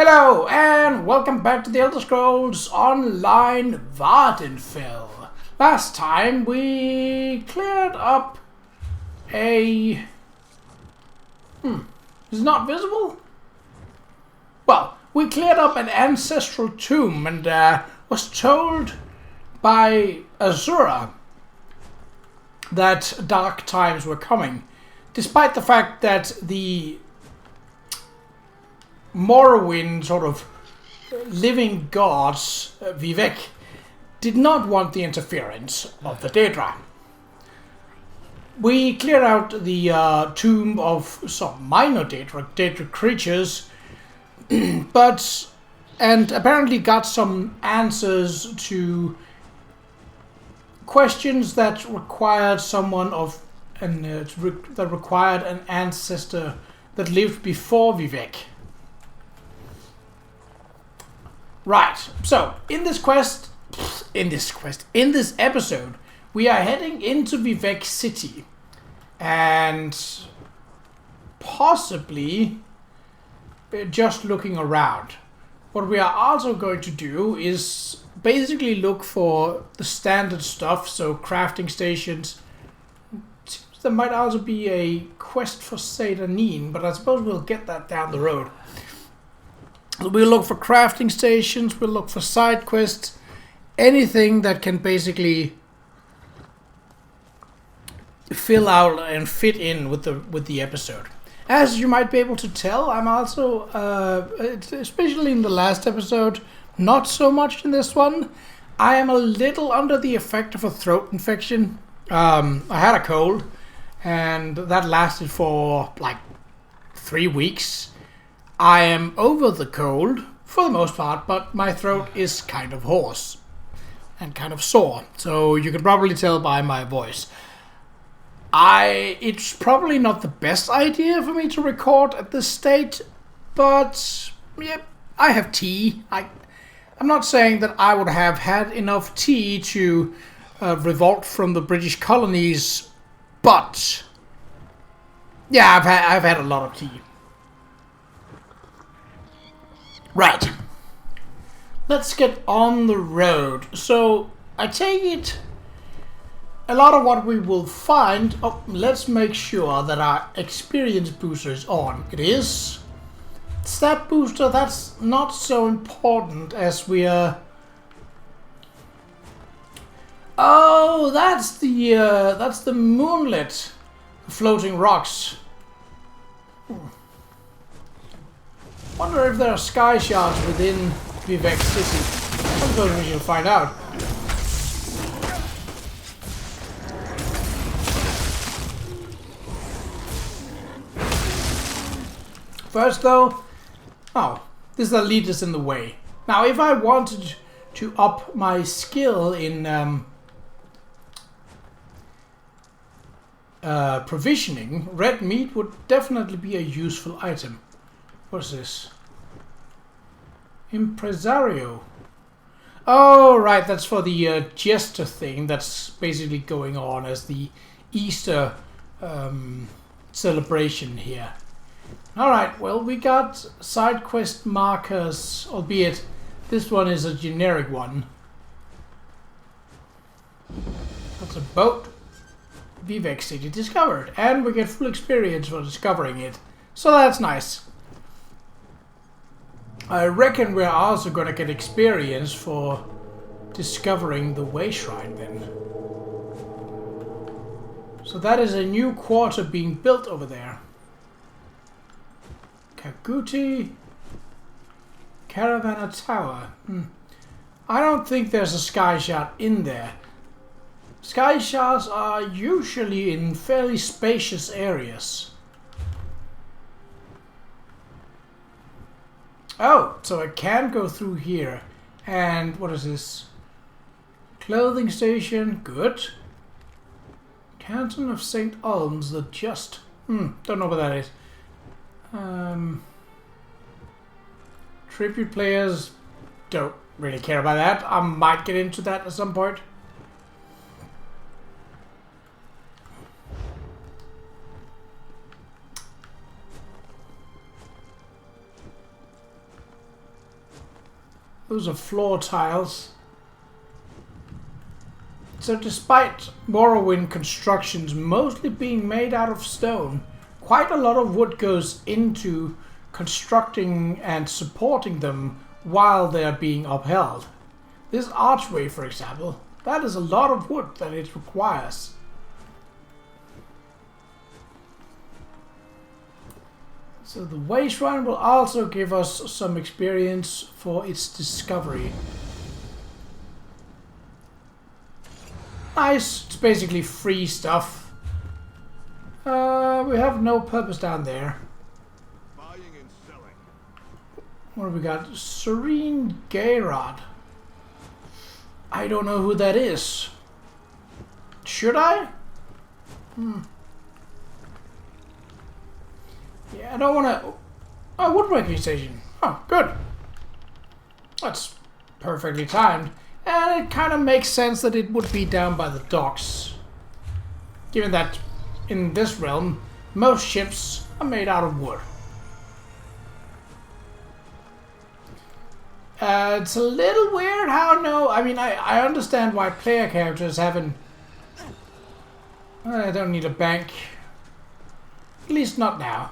Hello and welcome back to the Elder Scrolls Online Vvardenfell. Last time we cleared up a... Is it not visible? Well, we cleared up an ancestral tomb and was told by Azura that dark times were coming, despite the fact that the Morrowind sort of living gods, Vivek, did not want the interference of the Daedra. We cleared out the tomb of some minor Daedra creatures, and apparently got some answers to questions that required that required an ancestor that lived before Vivek. Right, so in this episode, we are heading into Vivek City and possibly just looking around. What we are also going to do is basically look for the standard stuff, so crafting stations. There might also be a quest for Seydanine, but I suppose we'll get that down the road. We'll look for crafting stations, we'll look for side quests, anything that can basically fill out and fit in with the episode. As you might be able to tell, I'm also, especially in the last episode, not so much in this one, I am a little under the effect of a throat infection. I had a cold, and that lasted for like 3 weeks. I am over the cold, for the most part, but my throat is kind of hoarse and kind of sore, so you can probably tell by my voice. It's probably not the best idea for me to record at this state, but yeah, I have tea. I'm not saying that I would have had enough tea to revolt from the British colonies, but yeah, I've had a lot of tea. Right, let's get on the road. So, I take it a lot of what we will find... Oh, let's make sure that our experience booster is on. It is. Stat booster, that's not so important as we are... Oh, that's the moonlit floating rocks. Wonder if there are sky shards within Vivek City. I suppose we shall find out. First though, this elite is in the way. Now if I wanted to up my skill in provisioning, red meat would definitely be a useful item. What's this? Impresario. Oh, right, that's for the jester thing that's basically going on as the Easter celebration here. Alright, well, we got side quest markers, albeit this one is a generic one. That's a boat. Vivek City discovered, and we get full experience for discovering it. So that's nice. I reckon we're also going to get experience for discovering the Way Shrine then. So that is a new quarter being built over there. Kaguti Caravana Tower. I don't think there's a sky shard in there. Sky shards are usually in fairly spacious areas. Oh, so I can go through here. And what is this? Clothing station, good. Canton of St. Ulms, the Just. Don't know what that is. Tribute players, don't really care about that. I might get into that at some point. Those are floor tiles. So despite Morrowind constructions mostly being made out of stone, quite a lot of wood goes into constructing and supporting them while they're being upheld. This archway, for example, that is a lot of wood that it requires. So the way shrine will also give us some experience for its discovery. Nice, it's basically free stuff. We have no purpose down there. Buying and selling. What have we got? Serene Qa'Rajh. I don't know who that is. Should I? Yeah, I don't want to... Oh, woodworking station. Oh, good. That's perfectly timed. And it kind of makes sense that it would be down by the docks. Given that in this realm, most ships are made out of wood. It's a little weird how I understand why player characters haven't... I don't need a bank. At least not now.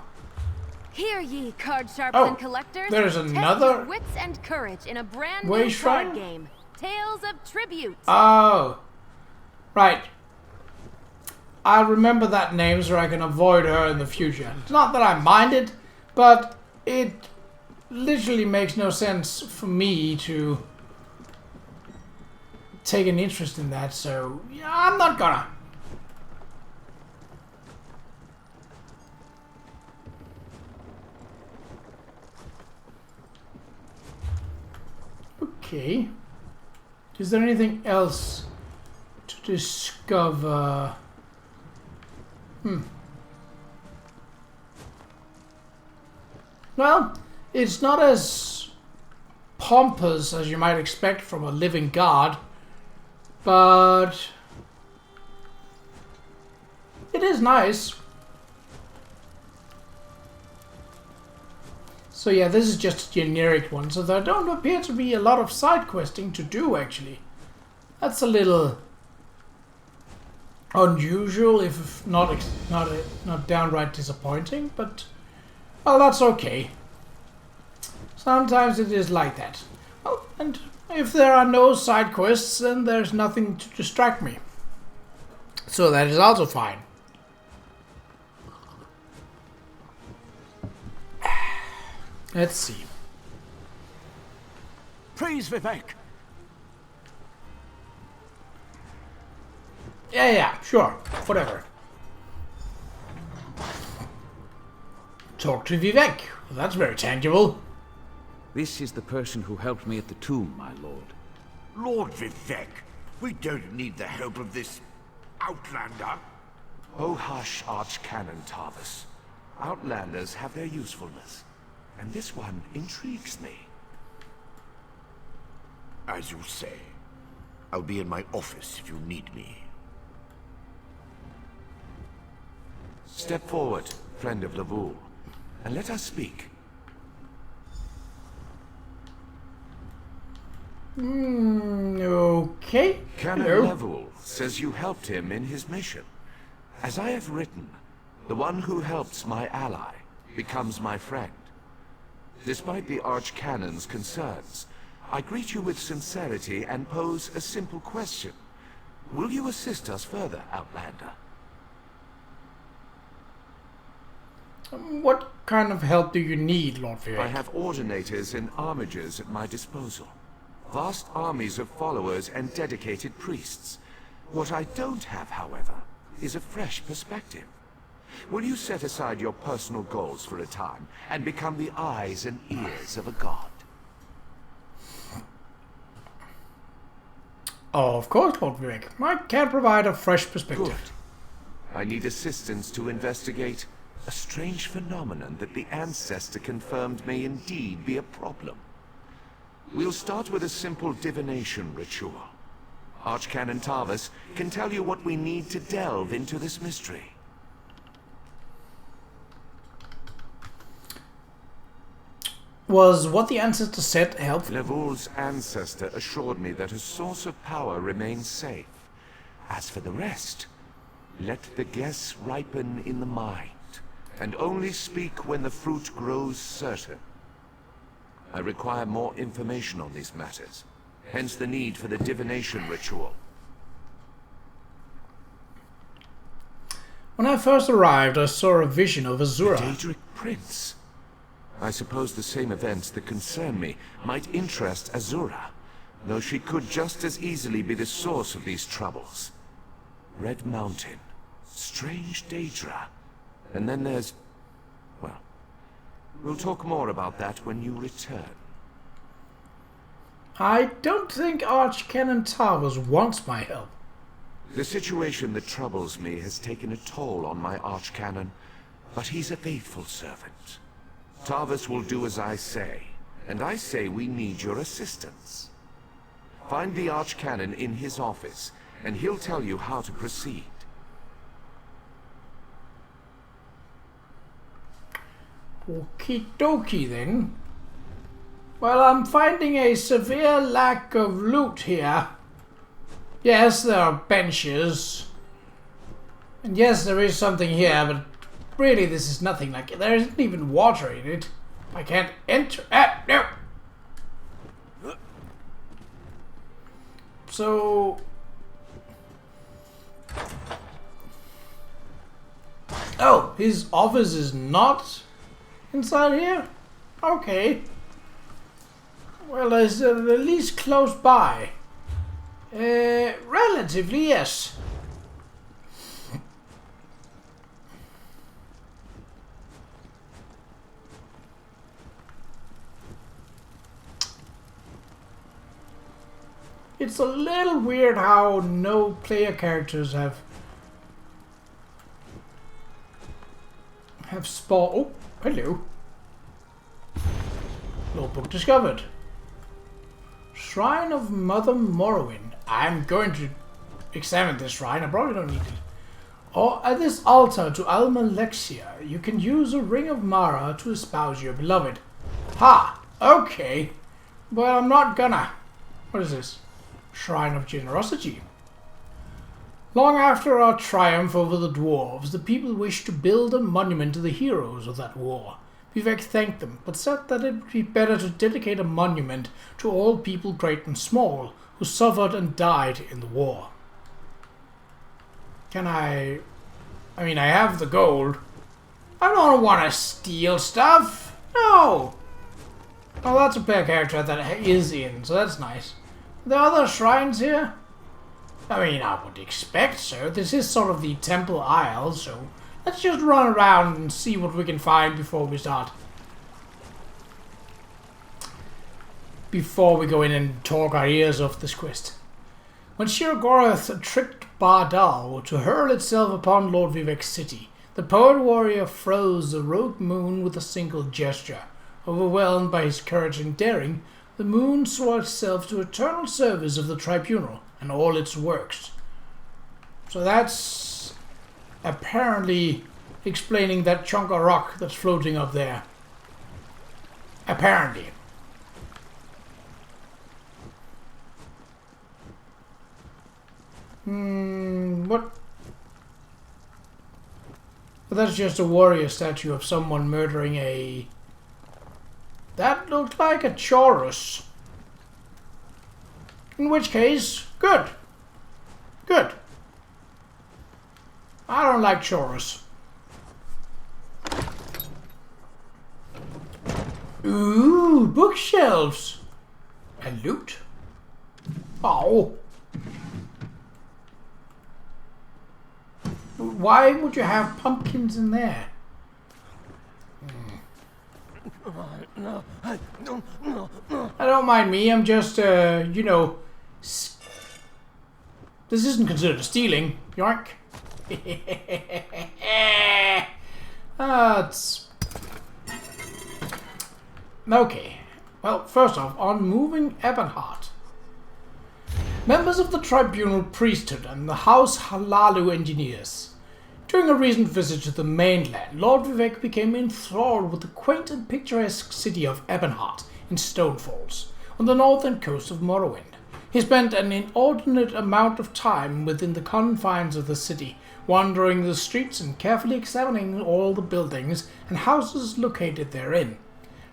Hear ye, card sharps and collectors. There's another... Test your wits and courage in a brand new card game. Tales of Tribute. Oh. Right. I'll remember that name so I can avoid her in the future. It's not that I mind it, but it literally makes no sense for me to take an interest in that, so yeah, I'm not gonna. Okay. Is there anything else to discover? Well, it's not as pompous as you might expect from a living god, but it is nice. So yeah, this is just a generic one, so there don't appear to be a lot of side questing to do, actually. That's a little unusual, if not downright disappointing, but well, that's okay. Sometimes it is like that. Well, and if there are no side quests, then there's nothing to distract me. So that is also fine. Let's see. Praise Vivek. Yeah, sure. Whatever. Talk to Vivek. Well, that's very tangible. This is the person who helped me at the tomb, my lord. Lord Vivek, we don't need the help of this outlander. Oh hush, Archcanon Tarvis. Outlanders have their usefulness, and this one intrigues me. As you say. I'll be in my office if you need me. Step forward, friend of Lavul, and let us speak. Okay. Canon Hello. Lavul says you helped him in his mission. As I have written, the one who helps my ally becomes my friend. Despite the Archcanon's concerns, I greet you with sincerity and pose a simple question. Will you assist us further, Outlander? What kind of help do you need, Lord Vivek? I have ordinators and armigers at my disposal. Vast armies of followers and dedicated priests. What I don't have, however, is a fresh perspective. Will you set aside your personal goals for a time and become the eyes and ears of a god? Oh, of course, Lord Vivek. I can provide a fresh perspective. Good. I need assistance to investigate a strange phenomenon that the Ancestor confirmed may indeed be a problem. We'll start with a simple divination ritual. Archcanon Tarvis can tell you what we need to delve into this mystery. Was what the ancestor said helpful? Levoul's ancestor assured me that a source of power remains safe. As for the rest, let the guess ripen in the mind, and only speak when the fruit grows certain. I require more information on these matters, hence the need for the divination ritual. When I first arrived, I saw a vision of Azura. Daedric Prince? I suppose the same events that concern me might interest Azura, though she could just as easily be the source of these troubles. Red Mountain, strange Daedra, and then there's... well, we'll talk more about that when you return. I don't think Archcanon Towers wants my help. The situation that troubles me has taken a toll on my Archcanon, but he's a faithful servant. Tarvis will do as I say, and I say we need your assistance. Find the Archcanon in his office, and he'll tell you how to proceed. Okie dokie then. Well, I'm finding a severe lack of loot here. Yes, there are benches. And yes, there is something here, but really this is nothing like it. There isn't even water in it. I can't enter. No! So... oh, his office is not inside here? Okay. Well, it's at least close by. Relatively, yes. It's a little weird how no player characters have spawned. Oh, hello. Notebook discovered. Shrine of Mother Morrowind. I'm going to examine this shrine. I probably don't need it. Or at this altar to Alma Lexia, you can use a ring of Mara to espouse your beloved. Ha! Okay. But I'm not gonna. What is this? Shrine of Generosity. Long after our triumph over the dwarves, the people wished to build a monument to the heroes of that war. Vivek thanked them, but said that it would be better to dedicate a monument to all people great and small who suffered and died in the war. Can I mean, I have the gold. I don't want to steal stuff. No. Oh, that's a player character that is in, so that's nice. Are there other shrines here? I mean, I would expect so. This is sort of the Temple Isle, so let's just run around and see what we can find before we start. Before we go in and talk our ears off this quest. When Qa'Rajh tricked Bardal to hurl itself upon Lord Vivek's city, the poet warrior froze the rogue moon with a single gesture. Overwhelmed by his courage and daring, the moon swore itself to eternal service of the tribunal and all its works. So that's apparently explaining that chunk of rock that's floating up there. Apparently. What? But that's just a warrior statue of someone murdering a... That looked like a Qa'Rajh. In which case, good. Good. I don't like Qa'Rajh. Ooh, bookshelves. And loot. Oh. Why would you have pumpkins in there? I don't mind me, I'm just, you know... This isn't considered stealing, yoink. It's... Okay. Well, first off, on moving Ebonheart. Members of the Tribunal Priesthood and the House Halalu Engineers. During a recent visit to the mainland, Lord Vivek became enthralled with the quaint and picturesque city of Ebonheart in Stonefalls, on the northern coast of Morrowind. He spent an inordinate amount of time within the confines of the city, wandering the streets and carefully examining all the buildings and houses located therein.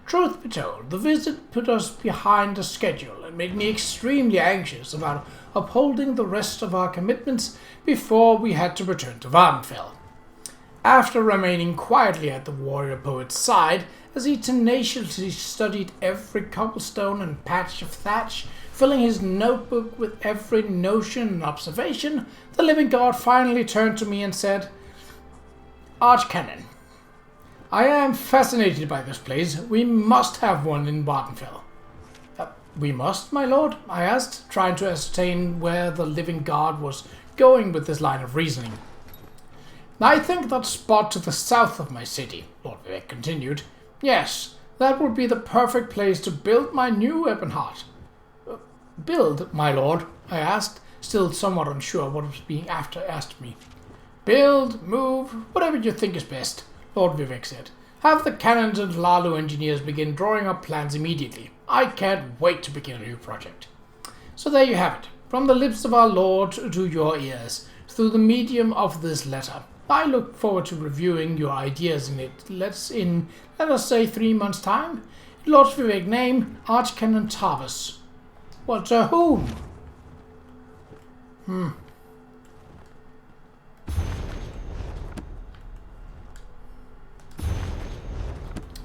Truth be told, the visit put us behind the schedule and made me extremely anxious about upholding the rest of our commitments before we had to return to Vvardenfell. After remaining quietly at the warrior poet's side, as he tenaciously studied every cobblestone and patch of thatch, filling his notebook with every notion and observation, the living god finally turned to me and said, "Archcanon, I am fascinated by this place. We must have one in Vvardenfell." We must, my lord?" I asked, trying to ascertain where the living god was going with this line of reasoning. "I think that spot to the south of my city," Lord Vivek continued. "Yes, that would be the perfect place to build my new Ebonheart." "Build, my lord?" I asked, still somewhat unsure what was being asked me. "Build, move, whatever you think is best," Lord Vivek said. "Have the cannons and Lalu engineers begin drawing up plans immediately. I can't wait to begin a new project." So there you have it, from the lips of our Lord to your ears, through the medium of this letter. I look forward to reviewing your ideas in it. Let us say 3 months' time. Lord Vivek, name Archcanon Tarvis. Well, to whom?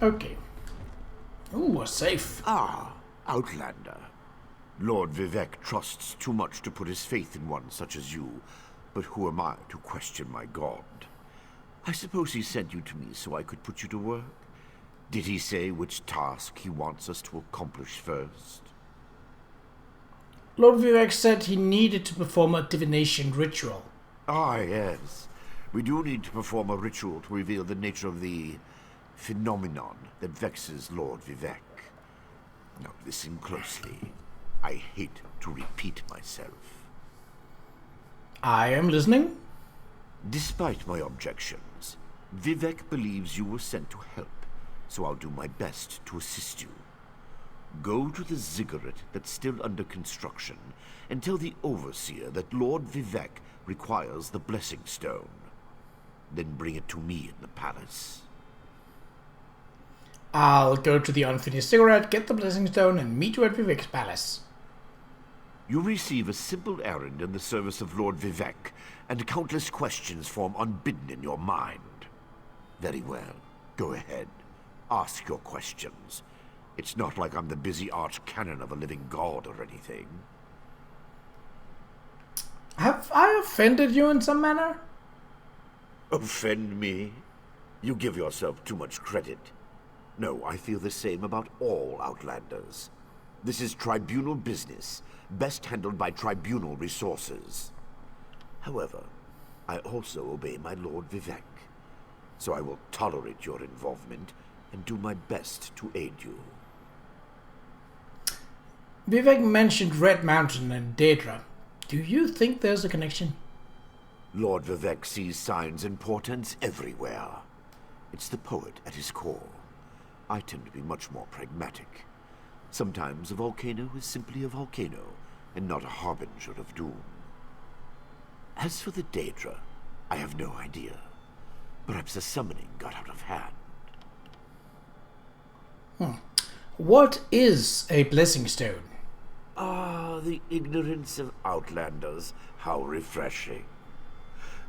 Okay. Ooh, a safe. Ah, Outlander. Lord Vivek trusts too much to put his faith in one such as you, but who am I to question my god? I suppose he sent you to me so I could put you to work? Did he say which task he wants us to accomplish first? Lord Vivek said he needed to perform a divination ritual. Ah, yes. We do need to perform a ritual to reveal the nature of the phenomenon that vexes Lord Vivek. Now listen closely. I hate to repeat myself. I am listening. Despite my objections, Vivek believes you were sent to help, so I'll do my best to assist you. Go to the ziggurat that's still under construction and tell the overseer that Lord Vivek requires the blessing stone. Then bring it to me in the palace. I'll go to the unfinished ziggurat, get the blessing stone, and meet you at Vivek's palace. You receive a simple errand in the service of Lord Vivek, and countless questions form unbidden in your mind. Very well. Go ahead. Ask your questions. It's not like I'm the busy archcanon of a living god or anything. Have I offended you in some manner? Offend me? You give yourself too much credit. No, I feel the same about all Outlanders. This is tribunal business, best handled by tribunal resources. However, I also obey my Lord Vivek, so I will tolerate your involvement and do my best to aid you. Vivek mentioned Red Mountain and Daedra. Do you think there's a connection? Lord Vivek sees signs and portents everywhere. It's the poet at his core. I tend to be much more pragmatic. Sometimes a volcano is simply a volcano, and not a harbinger of doom. As for the Daedra, I have no idea. Perhaps the summoning got out of hand. What is a blessing stone? Ah, the ignorance of Outlanders. How refreshing.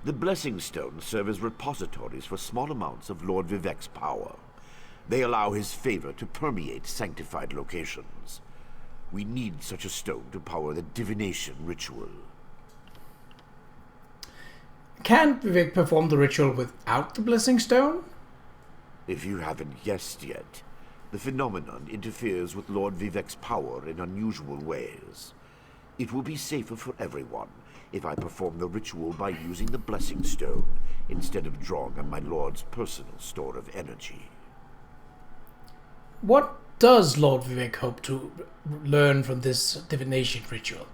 The blessing stones serve as repositories for small amounts of Lord Vivek's power. They allow his favor to permeate sanctified locations. We need such a stone to power the divination ritual. Can Vivek perform the ritual without the blessing stone? If you haven't guessed yet, the phenomenon interferes with Lord Vivek's power in unusual ways. It will be safer for everyone if I perform the ritual by using the blessing stone instead of drawing on my Lord's personal store of energy. What does Lord Vivek hope to learn from this divination ritual?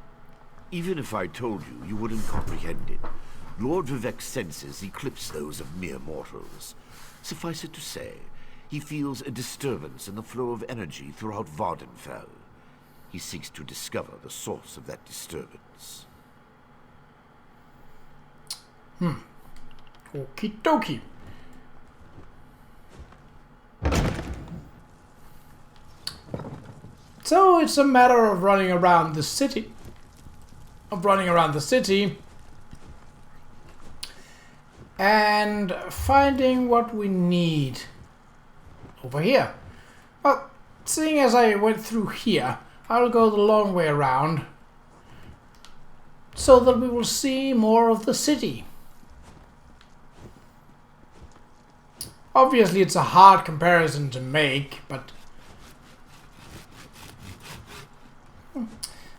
Even if I told you, you wouldn't comprehend it. Lord Vivek's senses eclipse those of mere mortals. Suffice it to say, he feels a disturbance in the flow of energy throughout Vvardenfell. He seeks to discover the source of that disturbance. Okie dokie. So it's a matter of running around the city. And finding what we need over here. Well, seeing as I went through here, I'll go the long way around so that we will see more of the city. Obviously, it's a hard comparison to make, but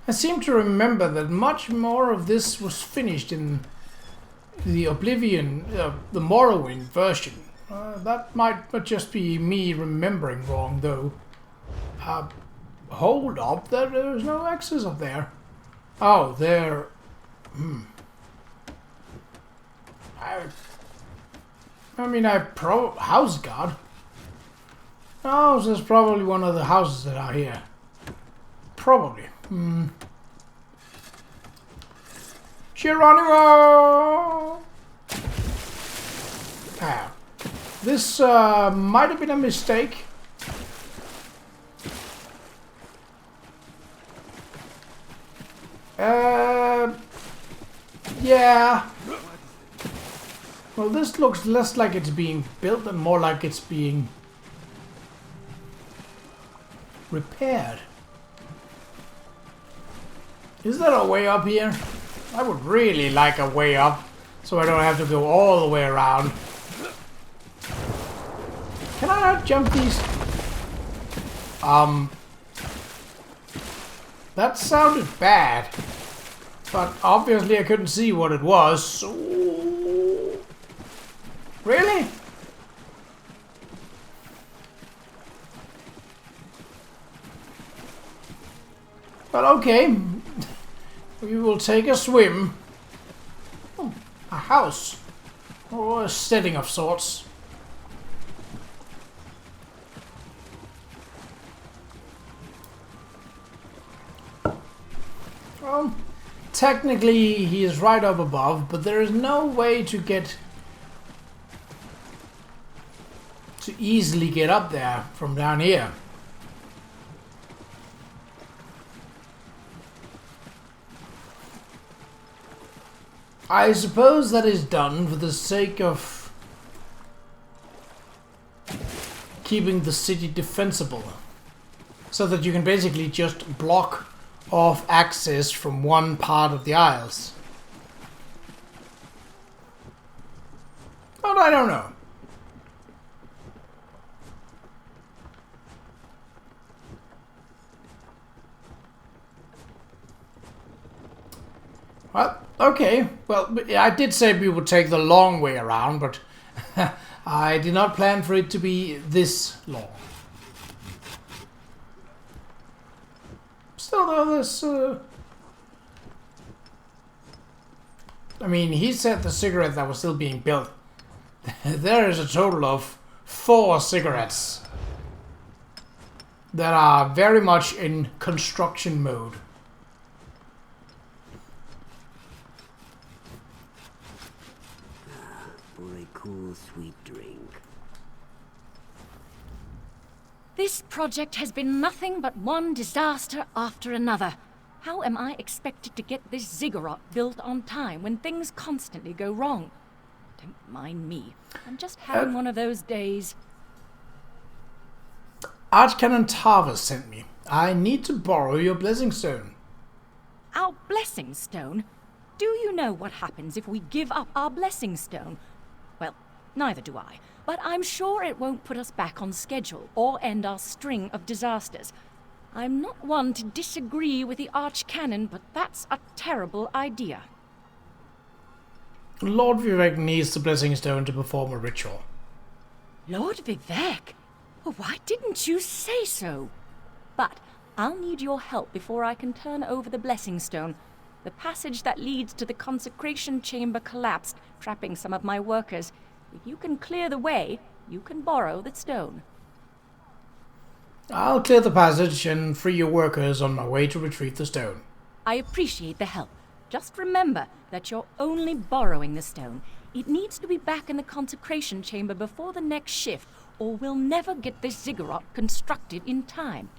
I seem to remember that much more of this was finished in the Oblivion, the Morrowind version. That might just be me remembering wrong, though. Hold up, there's no X's up there. Oh, there. House guard. Oh, this is probably one of the houses that are here. Probably. Geronimo! This might have been a mistake. Yeah. Well, this looks less like it's being built and more like it's being repaired. Is there a way up here? I would really like a way up, so I don't have to go all the way around. Can I not jump these? That sounded bad, but obviously I couldn't see what it was, so... Really? But okay. We will take a swim. Oh, a house. Or a setting of sorts. Well, technically he is right up above, but there is no way to easily get up there from down here. I suppose that is done for the sake of keeping the city defensible, so that you can basically just block off access from one part of the Isles. But I don't know. Well, okay. Well, I did say we would take the long way around, but I did not plan for it to be this long. Still, though, this... I mean, he said the cigarette that was still being built. There is a total of 4 cigarettes that are very much in construction mode. Cool, sweet drink. This project has been nothing but one disaster after another. How am I expected to get this ziggurat built on time when things constantly go wrong? Don't mind me. I'm just having one of those days. Archcanon Tarvis sent me. I need to borrow your blessing stone. Our blessing stone? Do you know what happens if we give up our blessing stone? Well, neither do I, but I'm sure it won't put us back on schedule or end our string of disasters. I'm not one to disagree with the Archcanon, but that's a terrible idea. Lord Vivek needs the blessing stone to perform a ritual. Lord Vivek? Well, why didn't you say so? But I'll need your help before I can turn over the blessing stone. The passage that leads to the consecration chamber collapsed, trapping some of my workers. If you can clear the way, you can borrow the stone. I'll clear the passage and free your workers on my way to retrieve the stone. I appreciate the help. Just remember that you're only borrowing the stone. It needs to be back in the consecration chamber before the next shift, or we'll never get this ziggurat constructed in time.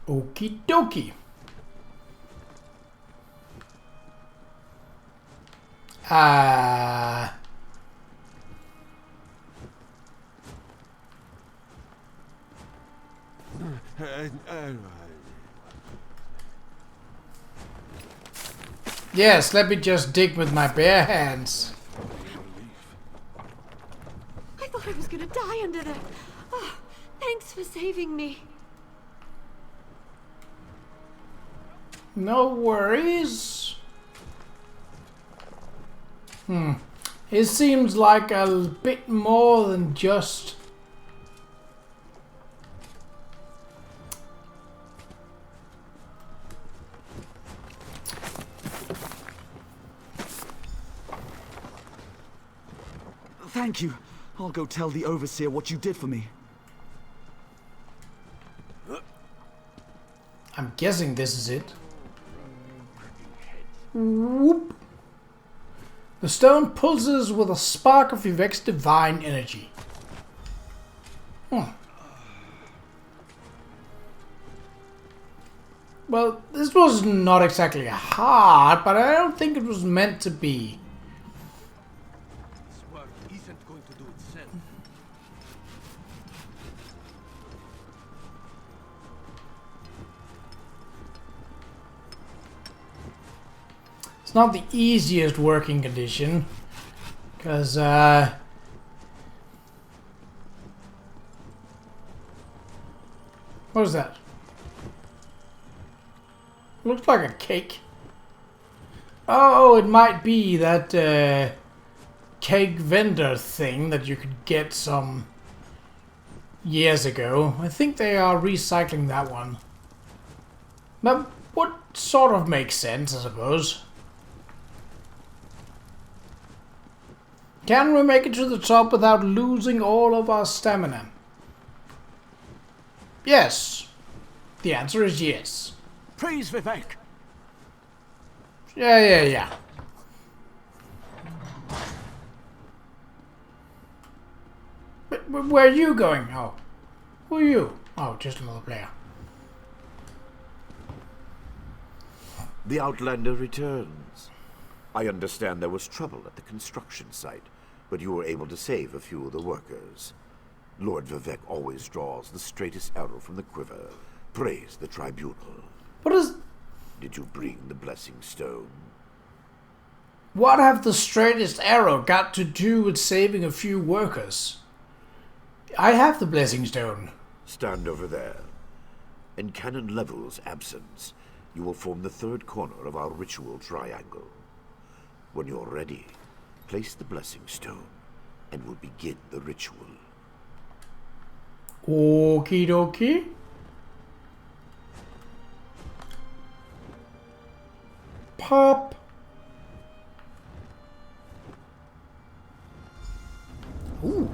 Okie dokie. Yes, let me just dig with my bare hands. I thought I was gonna die under there. Oh, thanks for saving me. No worries. It seems like a bit more than just... Thank you. I'll go tell the Overseer what you did for me. I'm guessing this is it. Whoop. The stone pulses with a spark of Yvek's divine energy. Well, this was not exactly hard, but I don't think it was meant to be. This work isn't going to do itself. It's not the easiest working condition, because what is that? Looks like a cake. Oh, it might be that cake vendor thing that you could get some years ago. I think they are recycling that one. But what sort of makes sense, I suppose. Can we make it to the top without losing all of our stamina? Yes. The answer is yes. Praise Vivek! Yeah. But where are you going? Oh. Who are you? Oh, just another player. The Outlander returns. I understand there was trouble at the construction site, but you were able to save a few of the workers. Lord Vivek always draws the straightest arrow from the quiver. Praise the tribunal. What is... Did you bring the blessing stone? What have the straightest arrow got to do with saving a few workers? I have the blessing stone. Stand over there. In Canon Level's absence, you will form the third corner of our ritual triangle. When you're ready, place the blessing stone, and we'll begin the ritual. Okie dokie. Pop. Ooh.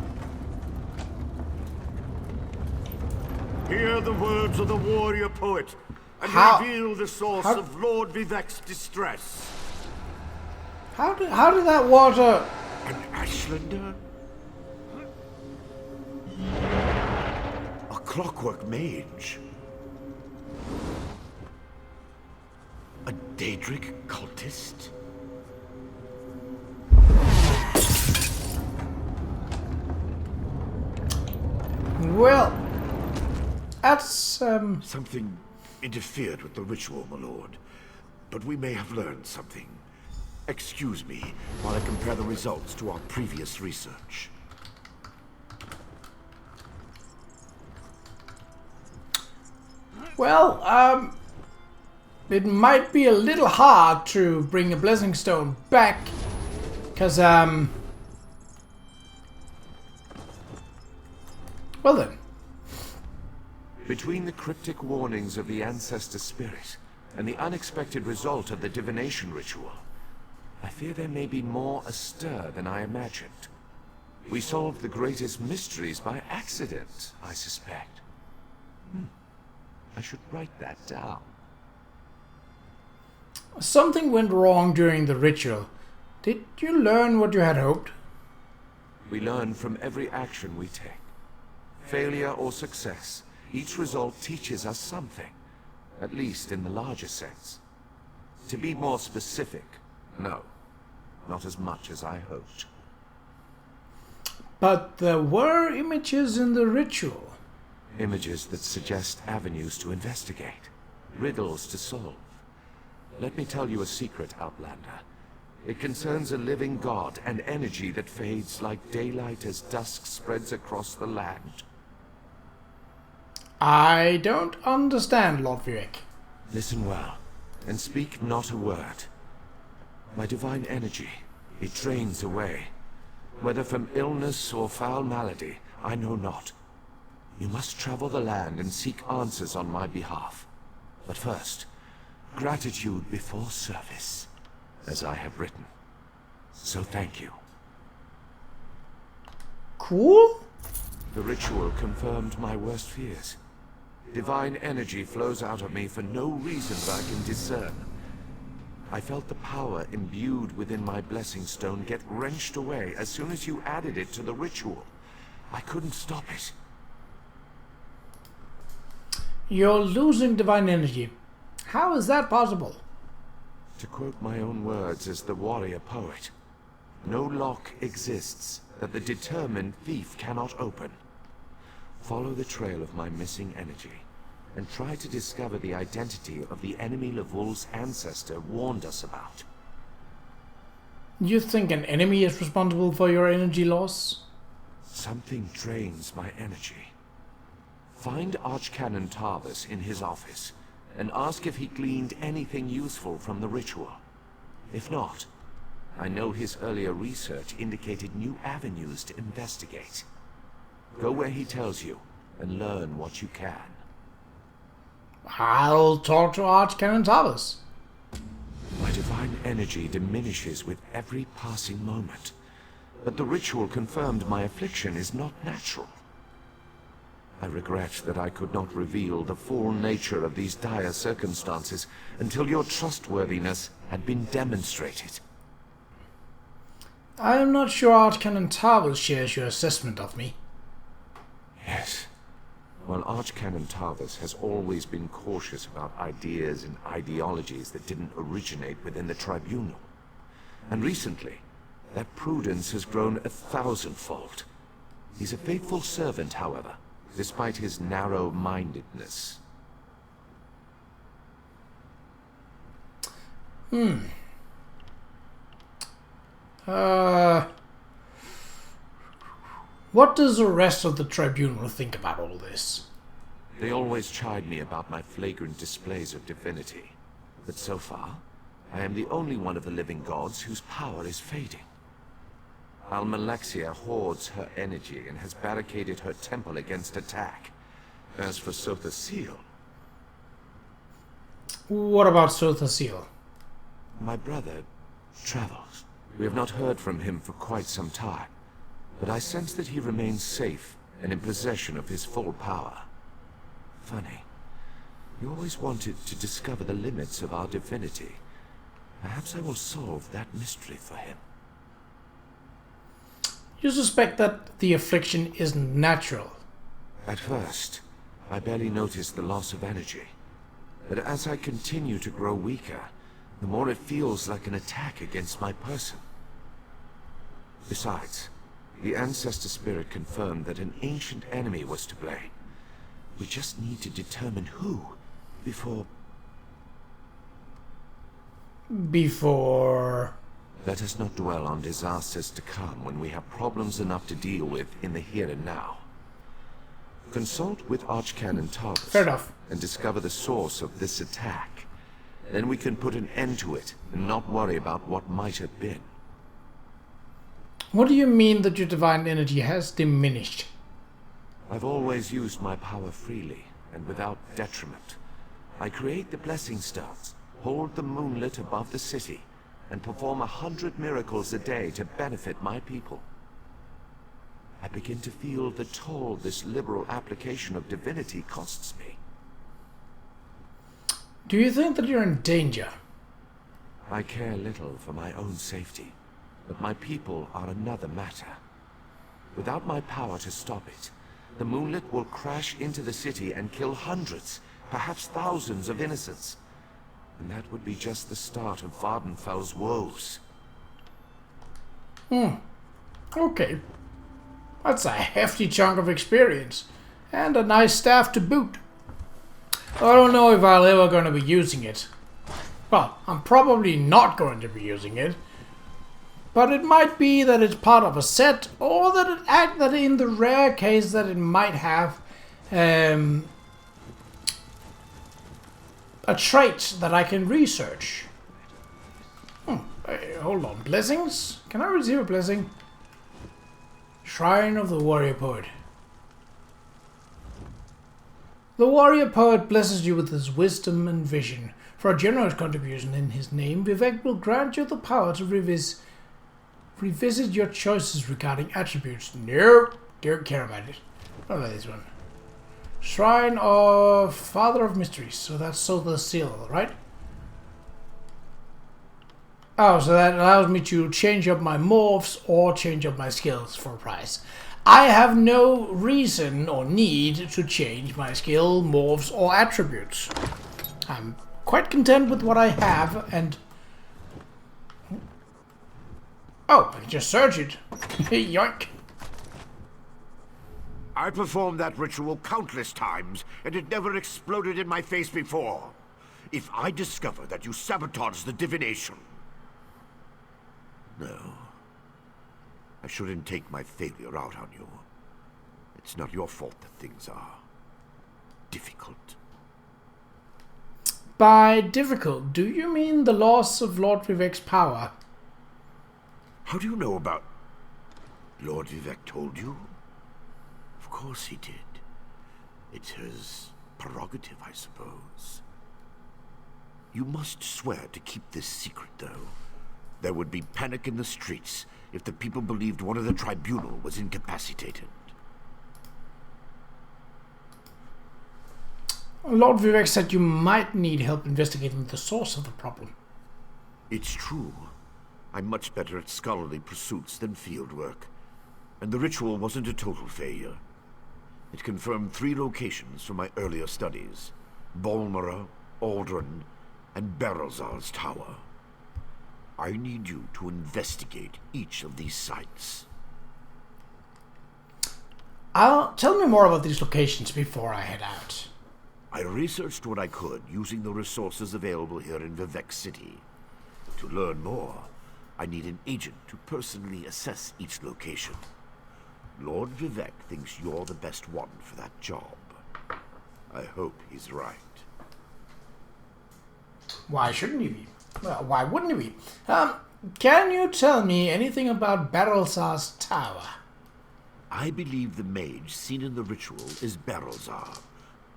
Hear the words of the warrior poet, and reveal the source of Lord Vivek's distress. How did that water... An Ashlander? A clockwork mage? A Daedric cultist? Well, that's, Something interfered with the ritual, my lord. But we may have learned something. Excuse me while I compare the results to our previous research. Well, it might be a little hard to bring a blessing stone back, because, well then. Between the cryptic warnings of the ancestor spirit and the unexpected result of the divination ritual, I fear there may be more astir than I imagined. We solved the greatest mysteries by accident, I suspect. I should write that down. Something went wrong during the ritual. Did you learn what you had hoped? We learn from every action we take. Failure or success, each result teaches us something, at least in the larger sense. To be more specific, no, not as much as I hoped. But there were images in the ritual. Images that suggest avenues to investigate, riddles to solve. Let me tell you a secret, Outlander. It concerns a living god and energy that fades like daylight as dusk spreads across the land. I don't understand, Lord Vivek. Listen well, and speak not a word. My divine energy, it drains away. Whether from illness or foul malady, I know not. You must travel the land and seek answers on my behalf. But first, gratitude before service, as I have written. So thank you. Cool? The ritual confirmed my worst fears. Divine energy flows out of me for no reason that I can discern. I felt the power imbued within my blessing stone get wrenched away as soon as you added it to the ritual. I couldn't stop it. You're losing divine energy. How is that possible? To quote my own words as the warrior poet, no lock exists that the determined thief cannot open. Follow the trail of my missing energy, and try to discover the identity of the enemy Levul's ancestor warned us about. You think an enemy is responsible for your energy loss? Something drains my energy. Find Archcanon Tarvis in his office, and ask if he gleaned anything useful from the ritual. If not, I know his earlier research indicated new avenues to investigate. Go where he tells you, and learn what you can. I'll talk to Archcanon Tarvis. My divine energy diminishes with every passing moment, but the ritual confirmed my affliction is not natural. I regret that I could not reveal the full nature of these dire circumstances until your trustworthiness had been demonstrated. I am not sure Archcanon Tarvis shares your assessment of me. Yes. While Archcanon Tarvis has always been cautious about ideas and ideologies that didn't originate within the Tribunal. And recently, that prudence has grown 1,000-fold. He's a faithful servant, however, despite his narrow-mindedness. What does the rest of the Tribunal think about all this? They always chide me about my flagrant displays of divinity. But so far, I am the only one of the living gods whose power is fading. Almalexia hoards her energy and has barricaded her temple against attack. As for Sotha Seal... What about Sotha Seal? My brother travels. We have not heard from him for quite some time, but I sense that he remains safe and in possession of his full power. Funny. You always wanted to discover the limits of our divinity. Perhaps I will solve that mystery for him. You suspect that the affliction isn't natural. At first, I barely noticed the loss of energy. But as I continue to grow weaker, the more it feels like an attack against my person. Besides, the Ancestor Spirit confirmed that an ancient enemy was to blame. We just need to determine who, before... Let us not dwell on disasters to come when we have problems enough to deal with in the here and now. Consult with Archcanon Tarvis. Fair enough. And discover the source of this attack. Then we can put an end to it and not worry about what might have been. What do you mean that your divine energy has diminished? I've always used my power freely and without detriment. I create the blessing stones, hold the moonlit above the city, and perform 100 miracles a day to benefit my people. I begin to feel the toll this liberal application of divinity costs me. Do you think that you're in danger? I care little for my own safety, but my people are another matter. Without my power to stop it, the moonlit will crash into the city and kill hundreds, perhaps thousands of innocents. And that would be just the start of Vvardenfell's woes. Okay. That's a hefty chunk of experience. And a nice staff to boot. I don't know if I'll ever going to be using it. Well, I'm probably not going to be using it. But it might be that it's part of a set, or that in the rare case that it might have a trait that I can research. Hold on, blessings? Can I receive a blessing? Shrine of the Warrior Poet. The Warrior Poet blesses you with his wisdom and vision. For a generous contribution in his name, Vivek will grant you the power to revisit your choices regarding attributes. Nope, don't care about it. What about this one? Shrine of Father of Mysteries. So that's the seal, right? Oh, so that allows me to change up my morphs or change up my skills for a price. I have no reason or need to change my skill, morphs, or attributes. I'm quite content with what I have, and... Oh, I can just search it. Yoink. I performed that ritual countless times, and it never exploded in my face before. If I discover that you sabotage the divination... No. I shouldn't take my failure out on you. It's not your fault that things are difficult. By difficult, do you mean the loss of Lord Vivek's power? How do you know about... Lord Vivek told you? Of course he did. It's his prerogative, I suppose. You must swear to keep this secret, though. There would be panic in the streets if the people believed one of the tribunal was incapacitated. Lord Vivek said you might need help investigating the source of the problem. It's true. I'm much better at scholarly pursuits than field work. And the ritual wasn't a total failure. It confirmed 3 locations from my earlier studies. Bolmora, Aldrin, and Barrelzar's Tower. I need you to investigate each of these sites. Tell me more about these locations before I head out. I researched what I could using the resources available here in Vivek City. To learn more, I need an agent to personally assess each location. Lord Vivek thinks you're the best one for that job. I hope he's right. Why shouldn't you be? Well, why wouldn't you be? Can you tell me anything about Barrelzar's Tower? I believe the mage seen in the ritual is Barrelzar,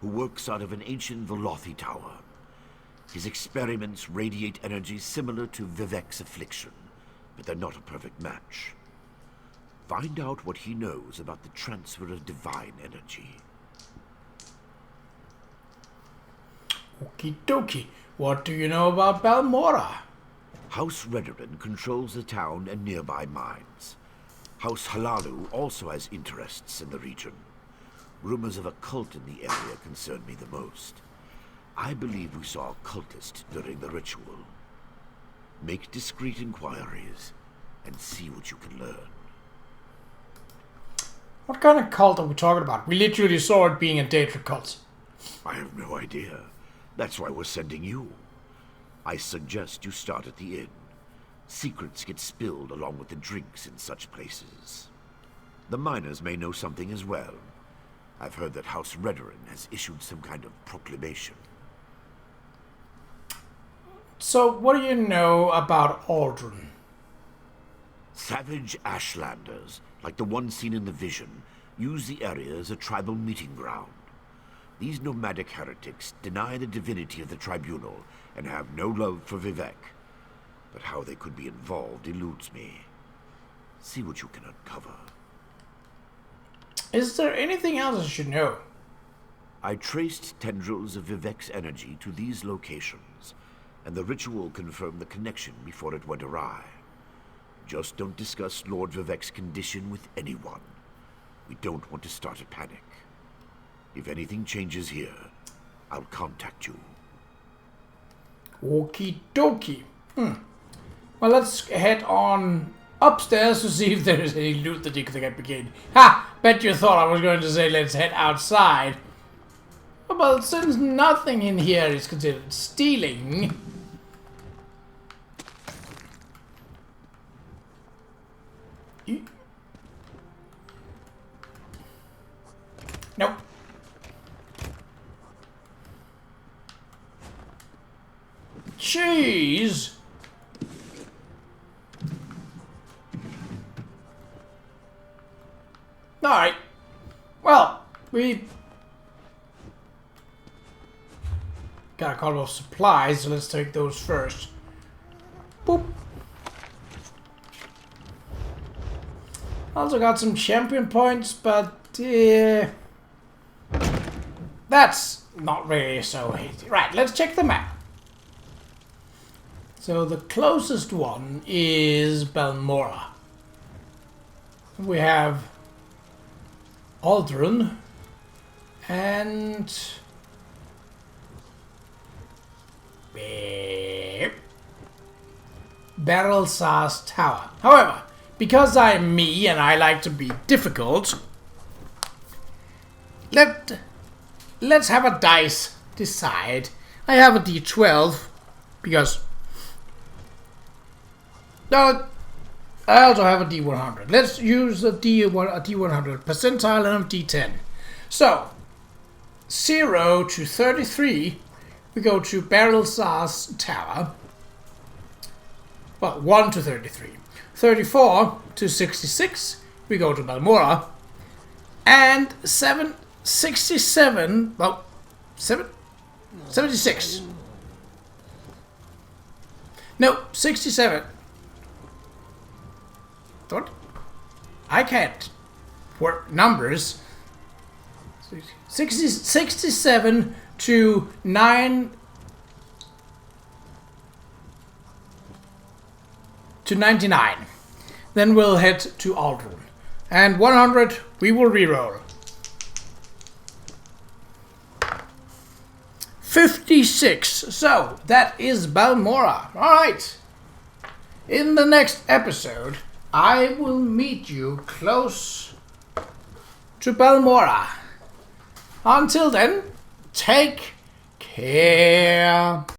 who works out of an ancient Velothi tower. His experiments radiate energy similar to Vivek's affliction, but they're not a perfect match. Find out what he knows about the transfer of divine energy. Okie dokie. What do you know about Balmora? House Redoran controls the town and nearby mines. House Halalu also has interests in the region. Rumors of a cult in the area concern me the most. I believe we saw a cultist during the ritual. Make discreet inquiries and see what you can learn. What kind of cult are we talking about? We literally saw it being a Daedric cult. I have no idea. That's why we're sending you. I suggest you start at the inn. Secrets get spilled along with the drinks in such places. The miners may know something as well. I've heard that House Redoran has issued some kind of proclamation. So, what do you know about Aldrin? Savage Ashlanders, like the one seen in the vision, use the area as a tribal meeting ground. These nomadic heretics deny the divinity of the tribunal and have no love for Vivek. But how they could be involved eludes me. See what you can uncover. Is there anything else I should know? I traced tendrils of Vivek's energy to these locations, and the ritual confirmed the connection before it went awry. Just don't discuss Lord Vivek's condition with anyone. We don't want to start a panic. If anything changes here, I'll contact you. Okie dokie. Well, let's head on upstairs to see if there is any loot that you can begin. Ha! Bet you thought I was going to say let's head outside. Well, since nothing in here is considered stealing... Nope. Jeez! Alright. Well, we got a couple of supplies, so let's take those first. Boop. Also got some champion points, but that's not really so easy. Right, let's check the map. So the closest one is Balmora. We have Aldrin and Barrelsar's Tower. However, because I'm me and I like to be difficult, let's have a dice decide. I have a D12 because no, I also have a D100. Let's use a D100 percentile and a D10. So 0 to 33, we go to Barrelsar's Tower. Well, 1 to 33. 34 to 66, we go to Balmora. And 67, well, 76. No, 67. What? I can't work numbers. 67 to 9 to 99. Then we'll head to Aldrin. And 100 we will reroll. 56. So that is Balmora. Alright. In the next episode, I will meet you close to Balmora. Until then, take care.